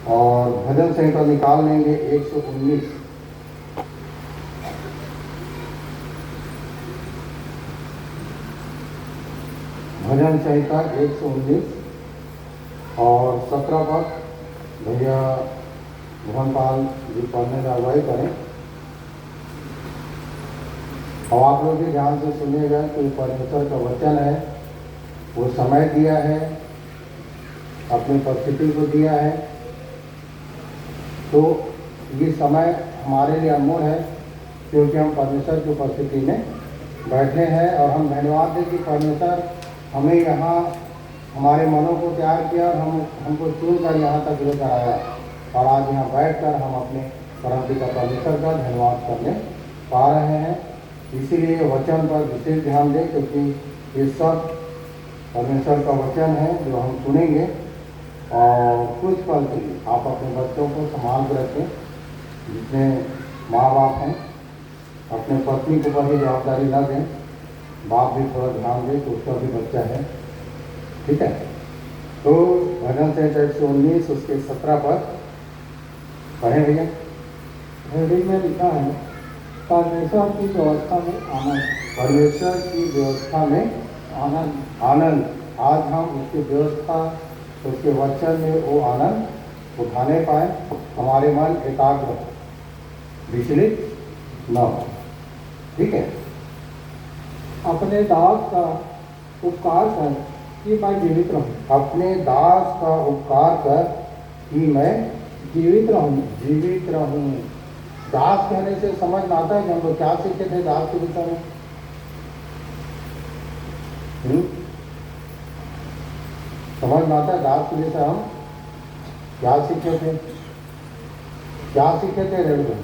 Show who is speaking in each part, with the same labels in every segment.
Speaker 1: और भजन संहिता निकाल लेंगे 119। भजन संहिता 119 और 17 पद भैया मोहनपाल जी पढ़ने का अगुवाई करें। और आप लोग भी ध्यान से सुनिएगा कि परमेश्वर का वचन है, वो समय दिया है, अपनी परिस्थिति को दिया है, तो ये समय हमारे लिए अनमोल है क्योंकि हम परमेश्वर की उपस्थिति में बैठे हैं। और हम धन्यवाद दें कि परमेश्वर हमें यहाँ हमारे मनों को तैयार किया और हमको चुन कर यहाँ तक लेकर आया और आज यहाँ बैठकर हम अपने परमपिता परमेश्वर का धन्यवाद करने पा रहे हैं। इसीलिए वचन पर विशेष ध्यान दें क्योंकि ये सब परमेश्वर का वचन है जो हम सुनेंगे। और कुछ पल के लिए आप अपने बच्चों को संभाल कर रखें, जितने माँ बाप हैं अपने पत्नी के ऊपर ही जवाबदारी न दें, बाप भी थोड़ा ध्यान दें तो उसका भी बच्चा है, ठीक है। तो भजन संहिता 119 उसके 17 पद पढ़ें भैया।
Speaker 2: हेडिंग में लिखा है परमेश्वर की व्यवस्था में आनंद।
Speaker 1: परमेश्वर की व्यवस्था में
Speaker 2: आनंद
Speaker 1: आनंद। आज हम उसकी व्यवस्था, उसके वचन में वो आनंद उठाने पाए, हमारे मन एकाग्र हो, विचलित न हो, ठीक है।
Speaker 2: अपने दास का उपकार कर कि मैं जीवित रहूं।
Speaker 1: अपने दास का उपकार कर कि मैं
Speaker 2: जीवित रहूं।
Speaker 1: जीवित रहूं। दास कहने से समझ में आता है कि हम लोग क्या सीखे थे दास के विषय में। समझ में आता है दास के विषय हम क्या सीखे थे, क्या सीखे थे रेणु,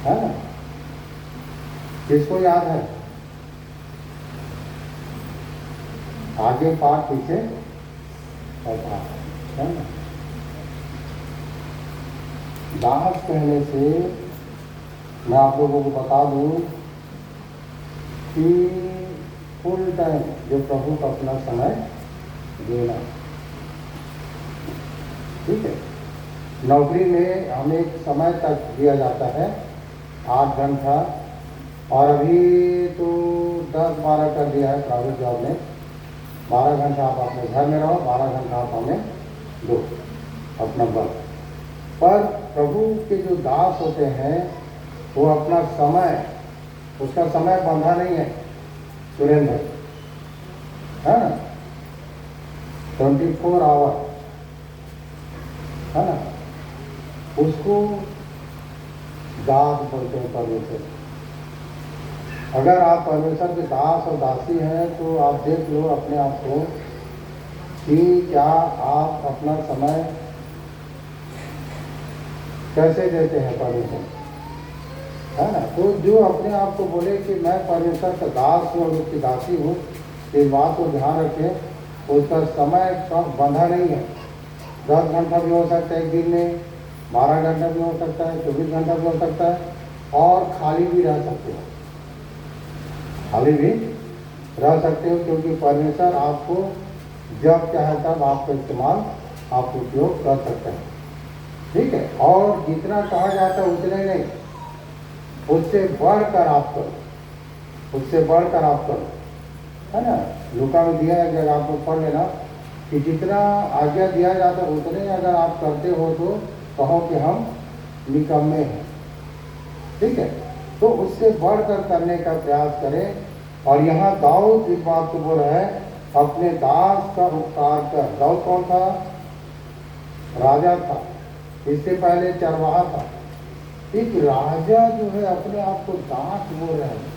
Speaker 1: है ना? किसको याद है? आगे पाठ पीछे और पाठ, है ना? दास कहने से मैं आप लोगों को बता दूं कि फुल टाइम जो प्रभु का अपना समय देना, ठीक है। नौकरी में हमें एक समय तक दिया जाता है 8 घंटा, और अभी तो 10-12 कर दिया है प्राइवेट जॉब में। 12 घंटा आप अपने घर में रहो, 12 घंटा आप हमें दो अपना वर्क। पर प्रभु के जो दास होते हैं वो अपना समय, उसका समय बंधा नहीं है सुरेंद्र, है ना? 24 आवर, है ना? उसको दास बोलते हैं परमेश्वर। अगर आप परमेश्वर के दास और दासी हैं तो आप देख लो अपने आप को कि क्या आप अपना समय कैसे देते हैं परमेश्वर, है ना? तो जो अपने आप को बोले कि मैं परमेश्वर का दास हूँ और उसकी दासी हूँ, इस बात को ध्यान रखें। उसका समय कम बंधा नहीं है। 10 घंटा भी हो सकता है एक दिन में, 12 घंटा भी हो सकता है, 24 घंटा भी हो सकता है, और खाली भी रह सकते हो, खाली भी रह सकते हो, क्योंकि परमेश्वर आपको जब चाहे तब आपका इस्तेमाल, आप उपयोग कर सकते हैं, ठीक है। और जितना कहा जाता है उतने नहीं, उससे बढ़कर आप करो, उससे बढ़कर आप करो, है ना? लूका में दिया है, अगर आप लोग पढ़ लेना कि जितना आज्ञा दिया जाता है उतने अगर आप करते हो तो कहो कि हम निकम्मे हैं, ठीक है। तो उससे बढ़कर करने का प्रयास करें। और यहाँ दाऊद इस बात को बोल रहा है, अपने दास का उपकार कर। दाऊद कौन था? राजा था, इससे पहले चरवाहा था। एक राजा जो है अपने आप को दास बोल रहा है।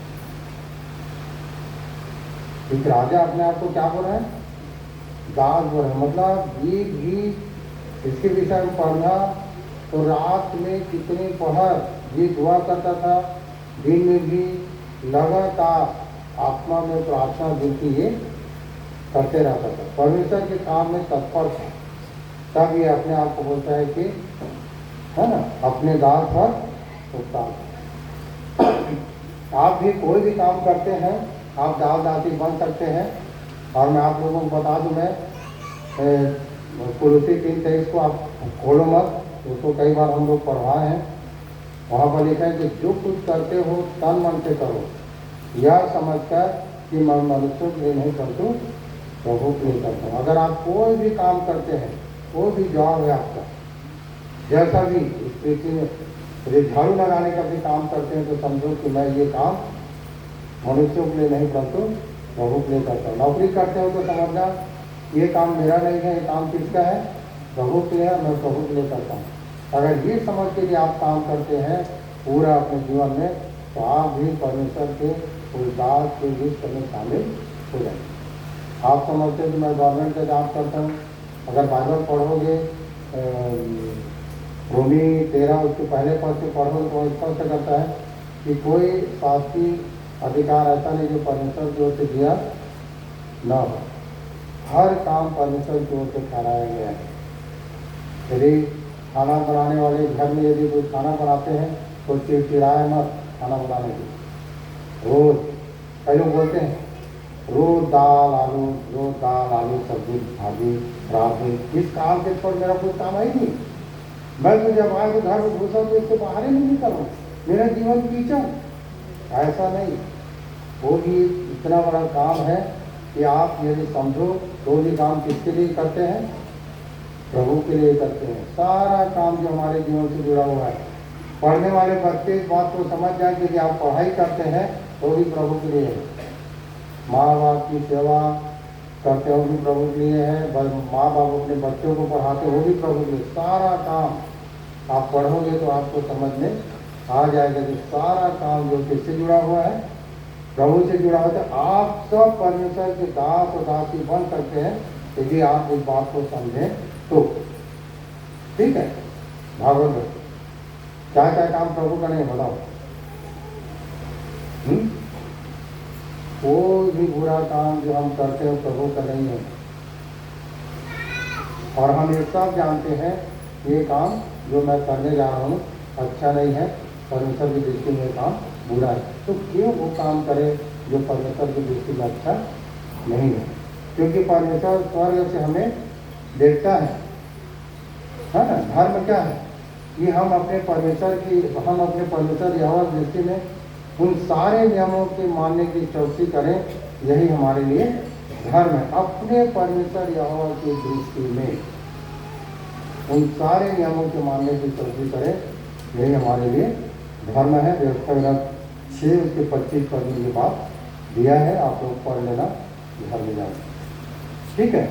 Speaker 1: एक राजा अपने आप को क्या बोल रहा है? दास बोल रहा है। मतलब ये भी इसके विषय में पढ़ना तो रात में कितने पहर ये दुआ करता था, दिन में भी लगातार आत्मा में प्रार्थना विनती ये करते रहता था, परमेश्वर के काम में तत्पर था। तब ये अपने आप को बोलता है कि, है ना, अपने दास पर उपकार। आप भी कोई भी काम करते हैं, आप दास दासी बन सकते हैं। और मैं आप लोगों को बता दूं, मैं कुलूसी 3:23 को आप खोलो मत, उसको कई बार हम लोग पढ़वाए हैं। वहाँ पर लिखा है कि जो कुछ करते हो तन मन से करो, यह समझकर कि मैं मनुष्यों के लिए नहीं करता हूँ, प्रभु के लिए करता हूँ। अगर आप कोई भी काम करते हैं, कोई भी जॉब है आपका, जैसा भी इस पृथ्वी में यदि झाड़ू लगाने का भी काम करते हैं तो समझो कि मैं ये काम मनुष्यों के लिए नहीं करता, प्रभु के लिए करता हूँ। नौकरी करते हो तो समझना ये काम मेरा नहीं है, ये काम किसका है, प्रभु के लिए है, मैं प्रभु के लिए करता हूँ। अगर ये समझ के लिए आप काम करते हैं पूरा अपने जीवन में, तो आप भी परमेश्वर के उदास के लिस्ट में शामिल हो जाएंगे। आप समझते हैं कि मैं गवर्नमेंट का जॉब करता हूँ, अगर बाइबल पढ़ोगे रोमी 13 उसके पहले पद से पढ़ोगे तो स्पष्ट करता है कि कोई शासकीय अधिकार ऐसा नहीं जो परमेश्वर की ओर से दिया न हो। हर काम परमेश्वर की ओर से ठहराया गया है। यदि खाना बनाने वाले घर में यदि कोई खाना बनाते हैं तो चिड़चिड़ाए मत खाना बनाने की। रोज कई लोग बोलते हैं रोज दाल आलू सब्जी भाजी रात में, इस काम के पर मेरा कोई काम है ही नहीं। मैं तो जब आए तो घर में घुसा तो इससे बाहर ही नहीं निकलूँ, मेरा जीवन कीचड़। ऐसा नहीं, वो भी इतना बड़ा काम है कि आप यदि समझो तो भी काम किसके लिए करते हैं, प्रभु के लिए करते हैं। सारा काम जो हमारे जीवन से जुड़ा हुआ है, पढ़ने वाले बच्चे इस बात को समझ जाए कि आप पढ़ाई करते हैं तो भी प्रभु के लिए है। माँ बाप की सेवा करते हो भी प्रभु के लिए है, माँ बाप अपने बच्चों को पढ़ाते हो भी प्रभु के लिए। सारा काम आप पढ़ोगे तो आपको समझ में आ जाएगा कि सारा काम जो किससे जुड़ा हुआ है, प्रभु से जुड़ा हुआ है। आप सब परमेश्वर के दास और दासी बन सकते हैं यदि आप इस बात को समझें तो। ठीक है, भागवत में क्या क्या काम प्रभु का नहीं, बताओ। कोई भी बुरा काम जो हम करते हैं प्रभु का नहीं है, और हम ये सब जानते हैं ये काम जो मैं करने जा रहा हूँ अच्छा नहीं है, परमेश्वर की दृष्टि में ये काम बुरा है। तो क्यों वो काम करे जो परमेश्वर की दृष्टि में अच्छा नहीं है? क्योंकि परमेश्वर स्वर्ग से हमें देखता है ना। धर्म क्या है कि हम अपने परमेश्वर यहोवा की दृष्टि में उन सारे नियमों के मानने की चौकसी करें, यही हमारे लिए धर्म है। अपने परमेश्वर यहोवा की दृष्टि में उन सारे नियमों के मानने की चौकसी करें, यही हमारे लिए धर्म है। व्यवस्था 6 उसके 25 पढ़ने के बाद दिया है, आप लोग पढ़ लेना घर में जाना। ठीक है,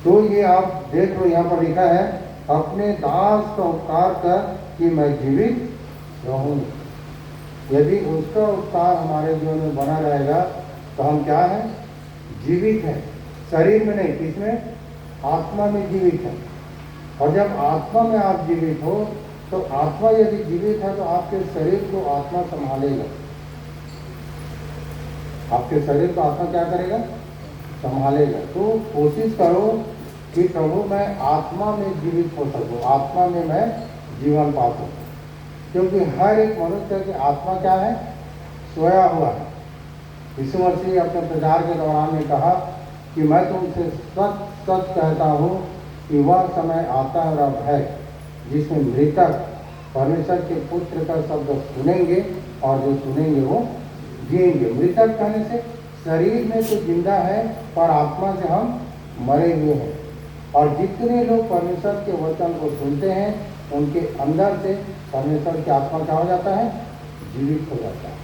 Speaker 1: तो ये आप देख लो, यहाँ पर लिखा है अपने दास का उपकार कर कि मैं जीवित रहूं। यदि उसका उपकार हमारे जीवन में बना रहेगा तो हम क्या है, जीवित है। शरीर में नहीं, किसमें, आत्मा में जीवित है। और जब आत्मा में आप जीवित हो तो आत्मा यदि जीवित है तो आपके शरीर को आत्मा संभालेगा। आपके शरीर को आत्मा क्या करेगा, संभालेगा। तो कोशिश करो कि प्रभु मैं आत्मा में जीवित हो सकूं, आत्मा में मैं जीवन पा सकूं। क्योंकि हर एक मनुष्य की आत्मा क्या है, सोया हुआ है। यीशु मसीह अपने प्रचार के दौरान में कहा कि मैं तुमसे सच सच कहता हूँ कि वह समय आता है और अब है जिसमें मृतक परमेश्वर के पुत्र का शब्द सुनेंगे और जो सुनेंगे वो जिएंगे। मृतक कहने से शरीर में तो जिंदा है पर आत्मा से हम मरे हुए हैं। और जितने लोग परमेश्वर के वचन को सुनते हैं उनके अंदर से परमेश्वर की आत्मा क्या हो जाता है, जीवित हो जाता है।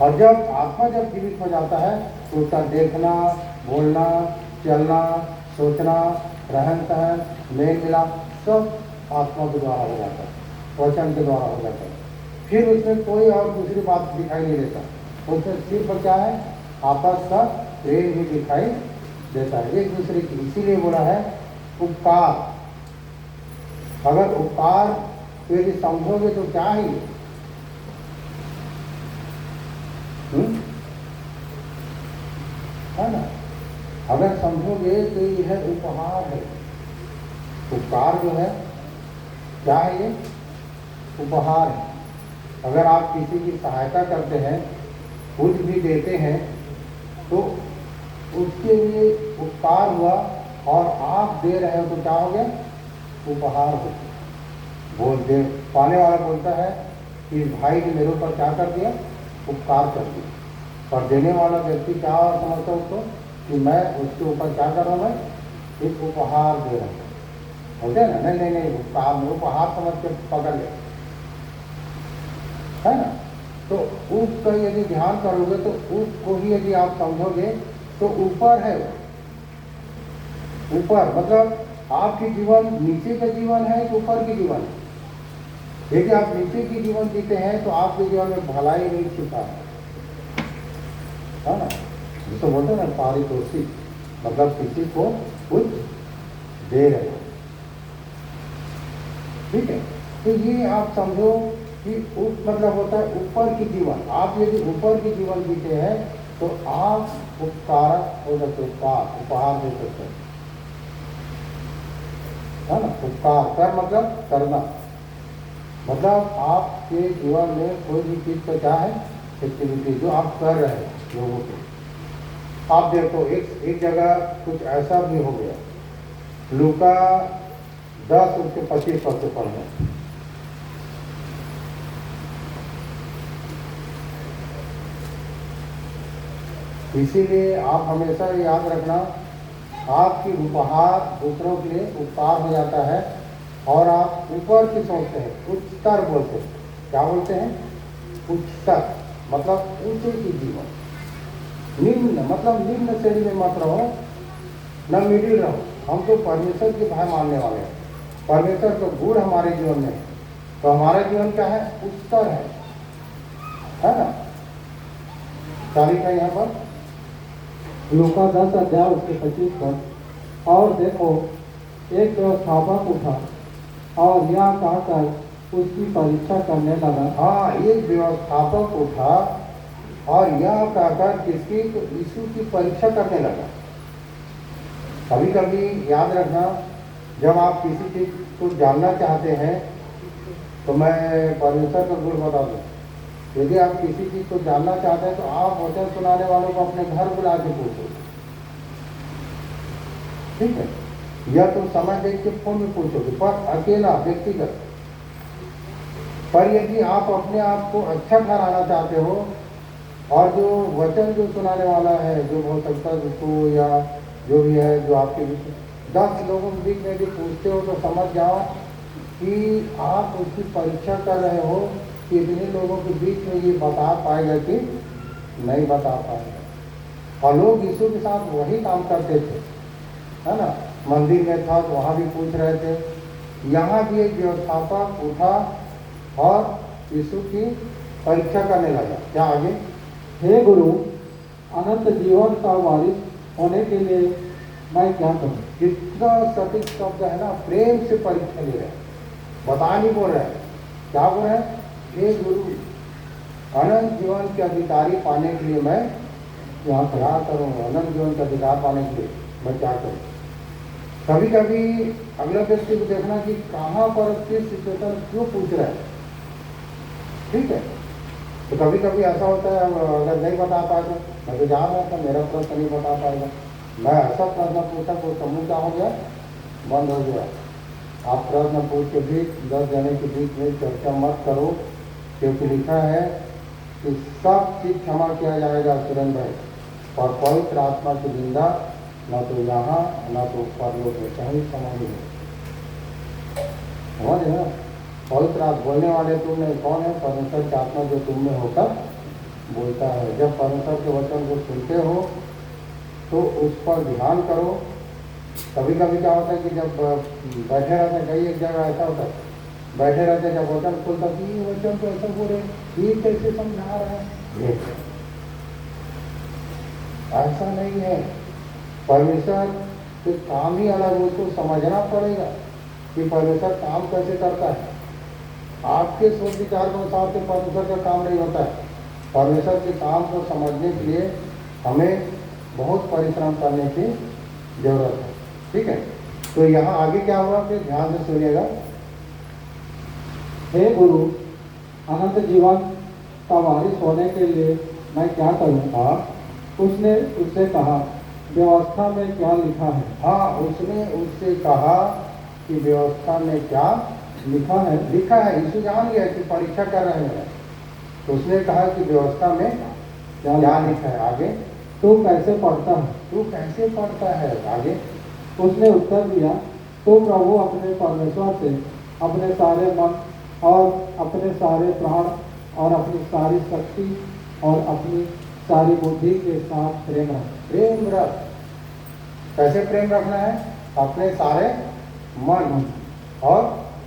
Speaker 1: और जब आत्मा जब जीवित हो जाता है तो उसका देखना, बोलना, चलना, सोचना, रहन सहन, मेल मिलाप सब आत्मा के द्वारा हो जाता है, वचन के द्वारा हो जाता है। फिर उसमें कोई और दूसरी बात दिखाई नहीं देता, उसमें सिर्फ क्या है, आपस का प्रेम ही दिखाई देता है एक दूसरे की। इसीलिए बोला है उपकार। अगर उपकार तो यदि समझोगे तो क्या है, है ना। अगर समझोगे तो यह उपहार है। उपकार जो है क्या है, ये उपहार है। अगर आप किसी की सहायता करते हैं, कुछ भी देते हैं तो उसके लिए उपकार हुआ और आप दे रहे हो तो क्या हो गया, उपहार हो गया। बोल दे पाने वाला बोलता है कि भाई ने मेरे ऊपर क्या कर दिया, उपकार कर दिया। और देने वाला व्यक्ति क्या समझता है उसको कि मैं उसके ऊपर क्या कर रहा हूँ, मैं एक उपहार दे रहा हूँ। होते हैं ना, नहीं नहीं नहीं उपहार समझ के पकड़ ले, है ना। तो ऊप का यदि ध्यान करोगे तो ऊप को ही यदि आप समझोगे तो ऊपर है वो। ऊपर मतलब आपकी जीवन नीचे का जीवन है कि ऊपर की जीवन है। यदि आप नीचे की जीवन जीते हैं तो आपके जीवन में भलाई नहीं छिपा है ना। जिसको बोलते हैं ना पारितोषिक, मतलब किसी को कुछ दे रहे हो, ठीक है। तो ये आप समझो कि मतलब होता है ऊपर की जीवन। आप यदि ऊपर की जीवन जीते हैं तो आप उपकारक हो सकते, उपहार दे सकते हैं, है ना। उपकार कर मतलब करना, मतलब आपके जीवन में कोई भी चीज का क्या है, एक्टिविटी जो आप कर रहे हैं लोगों को। आप देखो एक जगह कुछ ऐसा भी हो गया, लूका 10:25 से पढ़ना। इसीलिए आप हमेशा याद रखना, आपकी उपहार दूसरों के लिए उपकार हो जाता है और आप ऊपर की सोचते हैं, उच्चतर बोलते हैं। क्या बोलते हैं, उच्चतर मतलब ऊंचे की जीवन। निम्न मतलब निम्न श्रेणी में मत रहो, न मिडिल रहो। हम तो परमेश्वर के भाई मानने वाले हैं, परमेश्वर का गुण हमारे जीवन में है, तो हमारा जीवन क्या है, उच्चतर है ना। तारीख है यहाँ पर
Speaker 2: लूका 10:25 पर। और देखो एक व्यवस्थापक उठा और यह कहकर उसकी परीक्षा करने लगा।
Speaker 1: हाँ, एक व्यवस्थापक उठा और यह कहकर किसकी, तो यीशु की परीक्षा करने लगा। कभी कभी याद रखना, जब आप किसी चीज को जानना चाहते हैं, तो मैं परमेश्वर का गुण बता दूं, यदि आप किसी चीज को जानना चाहते हैं तो आप वचन सुनाने वालों को अपने घर बुला के पूछो, ठीक है। या तो समय देख के फोन में पूछोगे, पर अकेला व्यक्तिगत। पर यदि आप अपने आप को अच्छा ठहराना चाहते हो, और जो वचन जो सुनाने वाला है, जो हो सकता है जिसको या जो भी है, जो आपके बीच 10 लोगों के बीच में भी पूछते हो, तो समझ जाओ कि आप उसकी परीक्षा कर रहे हो कि इतने लोगों के बीच में ये बता पाएगा कि नहीं बता पाएगा। और लोग यीशु के साथ वही काम करते थे, है ना। मंदिर में था तो वहाँ भी पूछ रहे थे। यहाँ भी एक व्यवस्थापक उठा और यीशु की परीक्षा करने लगा। क्या आगे,
Speaker 2: हे गुरु, अनंत जीवन का वारिस होने के लिए मैं क्या करूं?
Speaker 1: कितना सटीक शब्द है ना, प्रेम से परीक्षा ले रहे हैं, बता नहीं बोल रहे हैं। क्या बोल रहे हैं, हे गुरु, अनंत जीवन के अधिकारी पाने के लिए मैं क्या करूँगा, अनंत जीवन का अधिकार पाने के लिए मैं क्या करूँ। कभी कभी अगला व्यक्ति को देखना कि कहाँ पर किस सिचुएशन क्यों पूछ रहा है, ठीक है। तो कभी कभी ऐसा होता है, अगर नहीं बता पाए तो मैं तो जान रहा था मेरा प्रश्न नहीं बता पाएगा, मैं ऐसा प्रश्न पूछा तो समूह क्या हो गया, बंद हो गया। आप प्रश्न पूछ के भी 10 जने के बीच में चर्चा मत करो, क्योंकि लिखा है कि सब चीज क्षमा किया जाएगा सुरेंद्र भाई, और पवित्र आत्मा की निंदा न तो यहाँ न तो परलोक में कहीं क्षमा नहीं। समझ ना, पवित्र आत्मा बोलने वाले तुम में कौन है, परमेश्वर की आत्मा जो तुम में होकर बोलता है। जब परमेश्वर के वचन को सुनते हो तो उस पर ध्यान करो। कभी कभी क्या होता है कि जब बैठे रहते हैं, कई एक जगह ऐसा होता है, बैठे रहते हैं, जब वचन खुलता है, ये वचन तो ऐसा बोल रहे, ये कैसे समझा रहे हैं, ऐसा नहीं है। परमेश्वर के काम ही अलग है, उसको समझना पड़ेगा कि परमेश्वर काम कैसे करता है। आपके सोच विचार के अनुसार से परमेश्वर का काम नहीं होता है। परमेश्वर के काम को समझने के लिए हमें बहुत परिश्रम करने की जरूरत है, ठीक है। तो यहाँ आगे क्या हुआ, फिर ध्यान से सुनिएगा।
Speaker 2: हे गुरु, अनंत जीवन का वारिस होने के लिए मैं क्या करूं?
Speaker 1: हाँ,
Speaker 2: उसने उससे कहा, व्यवस्था में क्या लिखा है।
Speaker 1: हाँ, उसने उससे कहा कि व्यवस्था में क्या लिखा है। लिखा है, यीशु जान गया कि परीक्षा कर रहे हैं, तो उसने कहा कि व्यवस्था में क्या लिखा है। आगे,
Speaker 2: तू कैसे पढ़ता है।
Speaker 1: तू कैसे पढ़ता है। आगे,
Speaker 2: उसने उत्तर दिया, तो प्रभु अपने परमेश्वर से अपने सारे मन और अपने सारे प्राण और अपनी सारी शक्ति और अपनी सारी बुद्धि के साथ प्रेम रख।
Speaker 1: प्रेम रख। कैसे प्रेम रखना है। अपने सारे मन और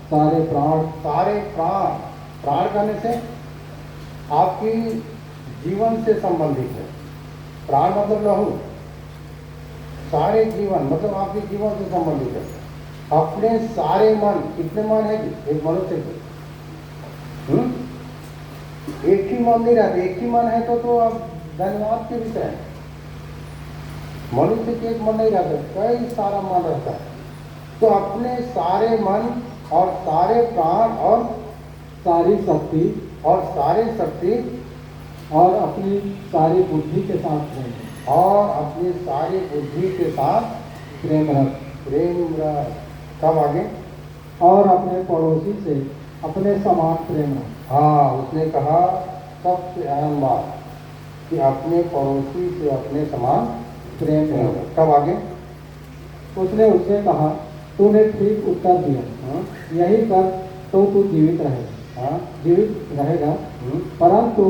Speaker 2: सारे प्राण।
Speaker 1: सारे प्राण। प्राण करने से आपकी जीवन से संबंधित है। प्राण मतलब लहू। सारे जीवन मतलब आपके जीवन से संबंधित है। अपने सारे मन। कितने मन है कि एक मनुष्य के एक ही मन नहीं रहते। एक ही मन है तो अब धन्यवाद के विषय है। मनुष्य के एक मन नहीं रहता, कई सारा मन रहता है। तो अपने सारे मन और सारे प्राण और
Speaker 2: सारी शक्ति और अपनी सारी बुद्धि के साथ प्रेम।
Speaker 1: और अपनी सारी बुद्धि के साथ
Speaker 2: प्रेम रख।
Speaker 1: प्रेम रख। कब आगे,
Speaker 2: और अपने पड़ोसी से अपने समान प्रेम रख।
Speaker 1: हाँ, उसने कहा सबसे अहम बात कि अपने पड़ोसी से अपने समान
Speaker 2: प्रेम
Speaker 1: प्रेम
Speaker 2: रख।
Speaker 1: रख। कब आगे,
Speaker 2: उसने उससे कहा, तूने ठीक उत्तर दिया, यही कर तो तू जीवित रहेगा। परंतु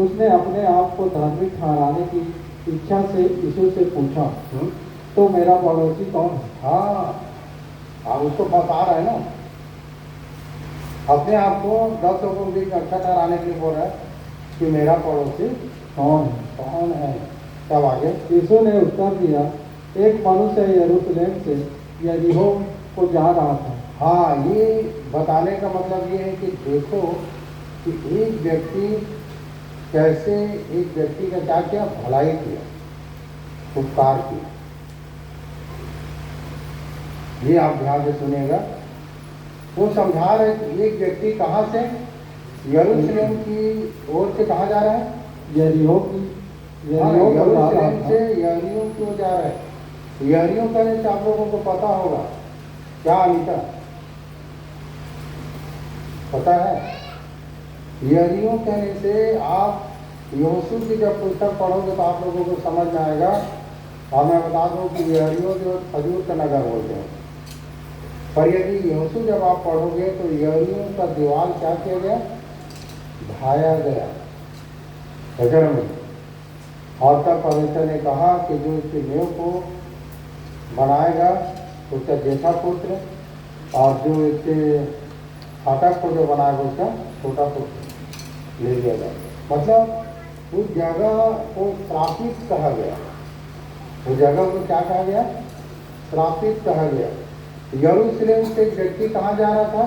Speaker 2: उसने अपने आप को धार्मिक ठहराने की इच्छा से यीशु से पूछा, तो मेरा पड़ोसी कौन है।
Speaker 1: हाँ, आप उसको फंसा रहे हैं ना। अपने आप को 10 लोगों के बीच अच्छा ठहराने के लिए बोल रहा है कि मेरा पड़ोसी कौन है। तब आगे,
Speaker 2: यीशु ने उत्तर दिया, एक मनुष्य यरूशलेम से यरीहो को जा रहा था।
Speaker 1: हाँ, ये बताने का मतलब ये है कि देखो कि एक व्यक्ति कैसे एक व्यक्ति का क्या किया, भलाई किया, उपकार किया। ये आप ध्यान से सुनिएगा। वो समझा रहे कि एक व्यक्ति कहाँ से, यरूशलेम की ओर से कहाँ जा रहा है,
Speaker 2: यरीहो
Speaker 1: यरूशलेम से यरीहो की ओर जा रहा है। यरीहो कहने से आप लोगों को पता होगा क्या अनीता, पता है। यरीहो कहने से आप यहोशू की जब पुस्तक पढ़ोगे तो आप लोगों को समझ में आएगा। और मैं बता दूं कि यरीहो जो खजूर का नगर बोलते हैं, पर यदि यहोशू जब आप पढ़ोगे तो यरीहो का दीवार क्या किया गया, ढाया गया नगर में। और तब परमेश्वर ने कहा कि जो इसकी नींव को बनाएगा उसका जेठा पुत्र, और जो इसके फाटक को जो बनाएगा उसका छोटा पुत्र ले लिया जाए। मतलब उस जगह को श्रापित कहा गया। उस जगह को क्या कहा गया, श्रापित कहा गया। यरूशलेम से एक व्यक्ति कहाँ जा रहा था,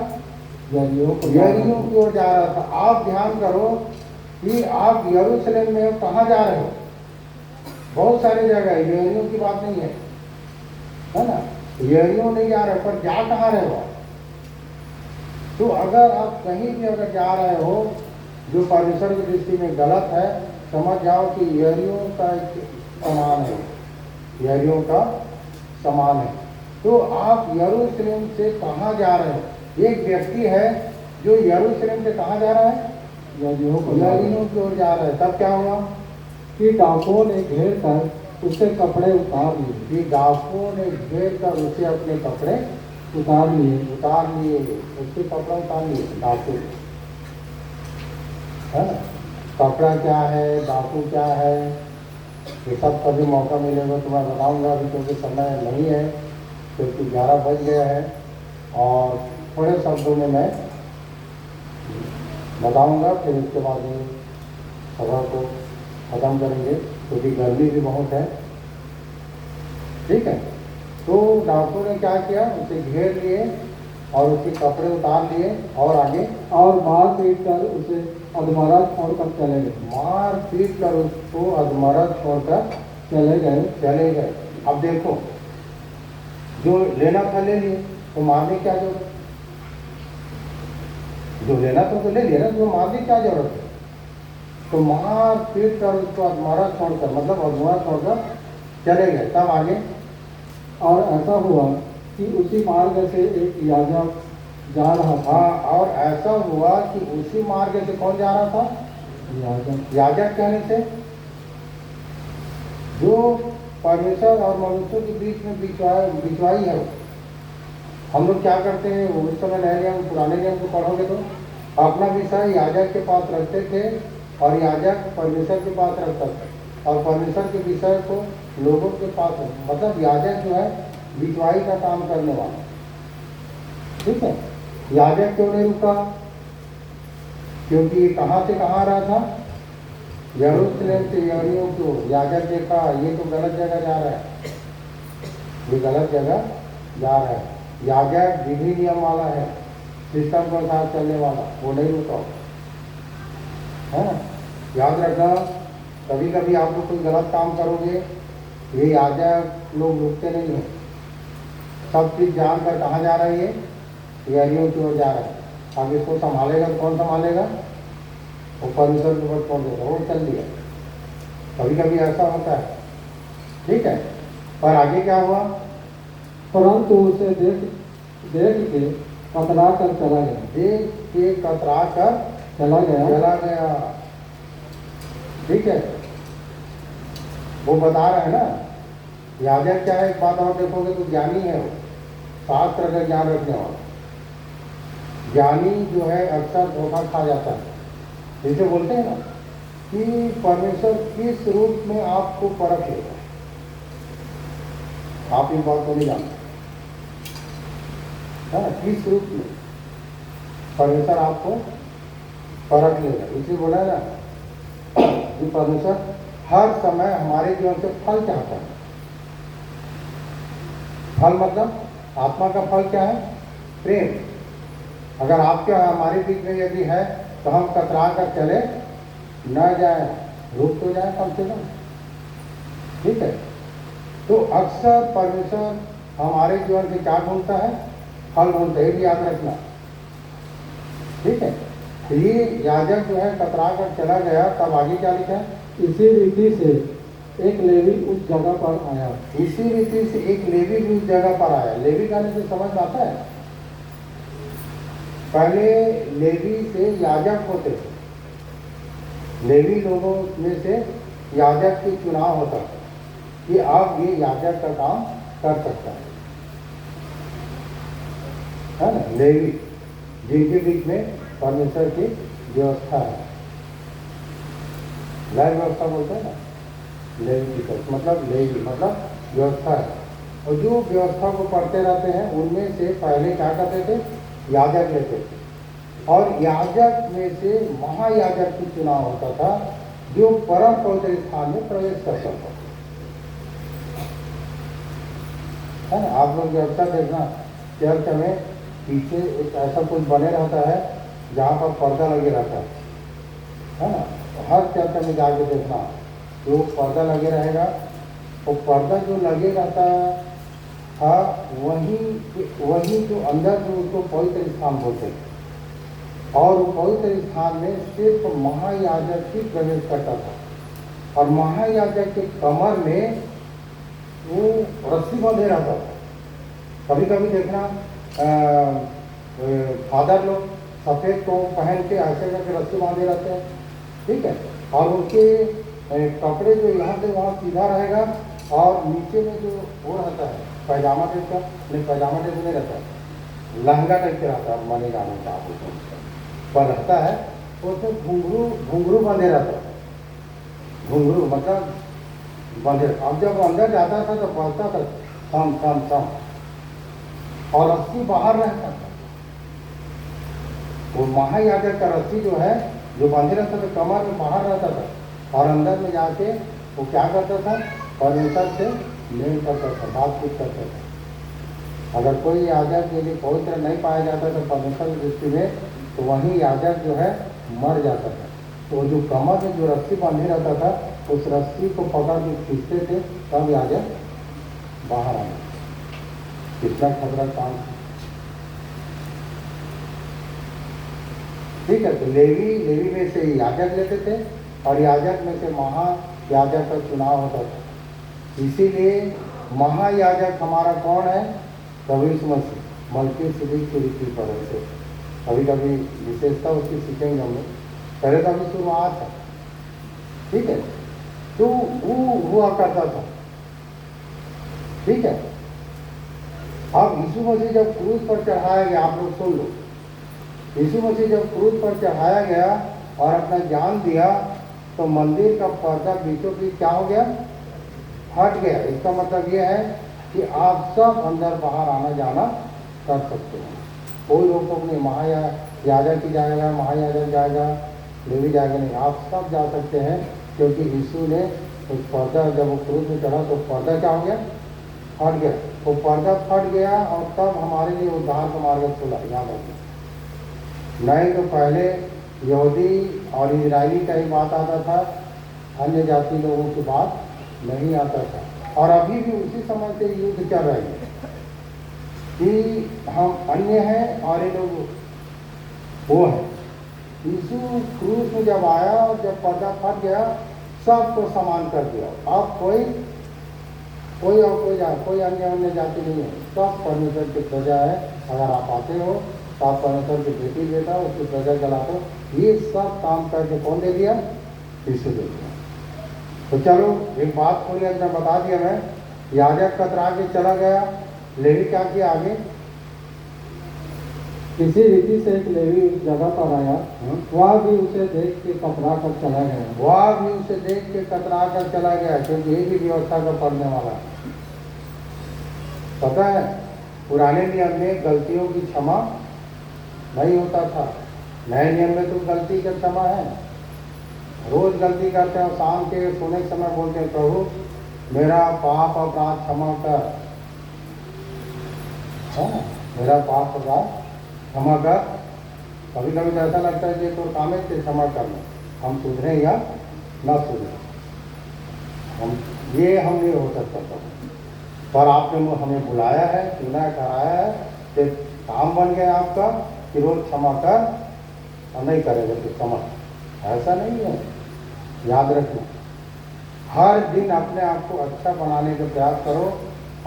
Speaker 1: यरीहो की ओर जा रहा था। आप ध्यान करो कि आप यरूशलेम में कहाँ जा रहे हो। बहुत सारी जगह है, यरीहो की बात नहीं है ना। यरीहो नहीं जा रहे, पर जा कहाँ रहे हो। तो अगर आप कहीं भी अगर जा रहे हो जो परमेश्वर की दृष्टि में गलत है, समझ जाओ कि यरीहो का समान है, यरीहो का समान है। तो आप यरूशलेम से कहाँ जा रहे हो। एक व्यक्ति है जो यरूशलेम से कहाँ जा रहा है, यरीहो की ओर जा रहा है। तब क्या हुआ
Speaker 2: कि डाकुओं ने घेर कर उससे कपड़े उतार लिए।
Speaker 1: डाकुओं ने घेर कर उसे अपने कपड़े
Speaker 2: उतार लिए।
Speaker 1: उसके कपड़ा उतार लिए डाकू, है ना। कपड़ा क्या है, डाकू क्या है, ये सब कभी मौका मिलेगा तो मैं बताऊंगा। अभी क्योंकि समय नहीं है, क्योंकि 11 बज गया है। और थोड़े शब्दों में मैं बताऊंगा, फिर उसके बाद ये सभा को ख़त्म करेंगे, क्योंकि गर्मी भी बहुत है। ठीक है। तो डाकू ने क्या किया, उसे घेर लिए और उसके कपड़े उतार लिए। और आगे,
Speaker 2: और मार पीट कर उसे अधमरा छोड़कर चले गए।
Speaker 1: मार पीट कर उसको अधमरा छोड़कर चले गए। अब देखो, जो लेना था ले लिए, तो मारने क्या जरूरत, जो लेना था तो ले लिया ना, तो मारने क्या जरूरत है। तो मार पीट कर उसको अधमरा छोड़कर, मतलब अधमरा छोड़कर चले गए, तब आगे
Speaker 2: और ऐसा हुआ कि उसी मार्ग से एक याजक जा रहा था।
Speaker 1: हाँ, और ऐसा हुआ कि उसी मार्ग से कौन जा रहा था?
Speaker 2: याजक
Speaker 1: याजक कहने से जो परमेश्वर और मनुष्यों के बीच में बिचवाई है। हम लोग क्या करते हैं, वो उस समय नए नियम पुराने नियम को पढ़ोगे तो अपना विषय याजक के पास रखते थे और याजक परमेश्वर के पास रखता था और परमेश्वर के विषय को लोगों के पास रखता। मतलब याजक जो है बिचवाई का काम करने वाला। ठीक है, याजक क्यों नहीं रुका? क्योंकि कहाँ से कहाँ आ रहा था? यरूशलेम से यरीहो को। याजक देखा ये तो गलत जगह जा रहा है, ये गलत जगह जा रहा है। याजक विधि नियम वाला है, सिस्टम के साथ चलने वाला, वो नहीं रुका है ना। याद रखना, कभी कभी आप लोग कोई गलत काम करोगे, ये याजक लोग रुकते नहीं हैं। सब चीज जानकर कहाँ जा रहा है ये? यरीहो की ओर जा रहा है। अब इसको संभालेगा तो कौन संभालेगा? वो परमेश्वर के ऊपर छोड़ देगा, वो चल दिया। कभी कभी ऐसा होता है। ठीक है, पर आगे क्या हुआ?
Speaker 2: परंतु उसे देख के कतरा कर चला गया।
Speaker 1: देख के कतरा कर
Speaker 2: चला गया।
Speaker 1: ठीक है, वो बता रहे हैं ना, याजक क्या है? एक बात और देखोगे तो ज्ञानी है वो, शास्त्र का ज्ञान रखने वाला। ज्ञानी जो है अक्सर धोखा खा जाता है। जैसे बोलते हैं ना कि परमेश्वर किस रूप में आपको परख लेगा, आप इस बात को नहीं जानते। हाँ, किस रूप में परमेश्वर आपको परख लेगा। इसलिए बोला ना कि परमेश्वर हर समय हमारे जीवन से फल चाहता है। फल मतलब आत्मा का फल क्या है? प्रेम। अगर आपके हमारे बीच में यदि है तो हम कतरा कर चले न जाए, रुक तो जाए कम से कम। ठीक है, तो अक्सर परमेश्वर हमारे जीवन से क्या ढूंढता है? फल ढूंढता है, भी याद रखना। ठीक है, तो ये याजक जो है कतरा कर चला गया। तब आगे क्या लिखा है?
Speaker 2: इसी रीति से एक लेवी उस जगह पर आया।
Speaker 1: इसी रीति से एक लेवी भी उस जगह पर आया। लेवी कहने से समझ में आता है, पहले लेवी से याजक होते थे। लेवी लोगों में से याजक की चुनाव होता था कि अब ये याजक का काम कर सकता है ना। लेवी जिनके बीच में परमेश्वर की व्यवस्था है, लय व्यवस्था बोलते हैं ना, लेवी मतलब लेवी मतलब व्यवस्था है। और जो व्यवस्था को पढ़ते रहते हैं उनमें से पहले क्या करते थे? याजक लेते थे। और याजक में से महायाजक की चुनाव होता था जो परम पवित्र स्थान में प्रवेश कर सकता है ना। आप लोग व्यवस्था देखना, चर्च में पीछे एक ऐसा कुछ बने रहता है जहाँ पर पर्दा लगे रहता है ना। हर चर्च में जाके देखना, जो पर्दा लगे रहेगा, वो पर्दा जो लगे रहता था वही जो अंदर जो उसको पवित्र स्थान बोलते हैं। और वो पवित्र स्थान में सिर्फ महायाजक ही प्रवेश करता था और महायाजक के कमर में वो रस्सी बंधे रहता था। कभी कभी देखना फादर लोग सफ़ेद को पहन के ऐसे करके रस्सी बांधे रहते हैं। ठीक है, और उनके कपड़े जो यहाँ से वहाँ सीधा रहेगा और नीचे में जो वो रहता है पैजामा टाइप का, नहीं पैजामा टाइप नहीं रहता है, लहंगा टाइप का रहता है, मने गाने का पर रहता है, उसमें घुंघरू बंधे रहता है। घुंघरू मतलब बंधे। अब जब अंदर जाता था तो बजता था थम थम थम, और रस्सी बाहर रहता था। वो महायाजक का रस्सी जो है जो बंधे रहता था कमर में, बाहर रहता था और अंदर में जाके वो क्या करता था? परमेश्वर से मेल करता था, बातचीत करता था। अगर कोई याजक यदि पवित्र नहीं पाया जाता था परमेश्वर की दृष्टि में, तो वही याजक जो है मर जाता था। तो जो कमर में जो रस्सी बांधे रहता था, उस रस्सी को पकड़ के खींचते थे, तब याजक बाहर आया। कितना खतरा काम। ठीक है, तो लेवी में से याजक लेते थे और याजक में से महायाजक का चुनाव होता था। इसीलिए महायाजक हमारा कौन है? प्रभु यीशु मसीह, मलकीसेदेक की रीति पर से। कभी कभी विशेषता उसकी सीखेंगे हम लोग, पहले तो अभी शुरुआत है, ठीक है। तो वो हुआ करता था, ठीक है। अब यीशु मसीह जब क्रूस पर चढ़ाया गया, आप लोग सुन लो, यीशु मसीह जब क्रूस पर चढ़ाया गया और अपना जान दिया, तो मंदिर का पर्दा बीचों बीच क्या हो गया? हट गया। इसका मतलब ये है कि आप सब अंदर बाहर आना जाना कर सकते हैं, कोई रोक टोक नहीं। महायाजक ही जाएगा, महायाजक जाएगा, लेवी जाएगा नहीं, आप सब जा सकते हैं, क्योंकि यीशु ने उस पर्दा, जब वो क्रूस में चढ़ा तो पर्दा क्या हो गया? हट गया। वो पर्दा फट गया और तब हमारे लिए उद्धार का मार्ग खुला। याद रखिए, नहीं तो पहले यहूदी और इजरायली का ही बात आता था, अन्य जाति लोगों की बात नहीं आता था। और अभी भी उसी समय से युद्ध चल रहा है कि हम अन्य हैं और ये लोग वो है। यीशु क्रूस में जब आया और जब पर्दा फट गया, सबको समान कर दिया। अब कोई और कोई अन्य जाति नहीं है, सब परमेश्वर की प्रजा है। अगर आप आते हो तो आप परमेश्वर की बेटी बेटा उसकी प्रजा चलाते हो। ये सब काम करके कौन दे दिया? यीशु दे दिया। तो चलो एक बात थोड़ी मैं बता दिया, मैं याजक कतरा के चला गया, लेवी क्या किया आगे?
Speaker 2: किसी रीति से एक लेवी उस जगह पर आया, वह भी उसे देख के कतरा कर चला गया।
Speaker 1: वह भी उसे देख के कतरा कर चला गया, क्योंकि ये भी व्यवस्था का पढ़ने वाला है। पता है, पुराने नियम में गलतियों की क्षमा नहीं होता था, नए नियम में तो गलती का क्षमा है। रोज गलती करते हैं, शाम के सोने के समय बोलते हैं, प्रभु मेरा पाप अपराध क्षमा कर, है मेरा पाप अपराध क्षमा कर। कभी कभी तो ऐसा लगता है कि तो काम है कि क्षमा करना, हम सुधरे या ना सुधरे, हम नहीं हो सकता था। पर आपने हमें बुलाया है, चुना कराया है, तो काम बन गया आपका कि रोज क्षमा कर, और नहीं करेगा तो क्षमा। ऐसा नहीं है, याद रखना। हर दिन अपने आप को अच्छा बनाने का प्रयास करो।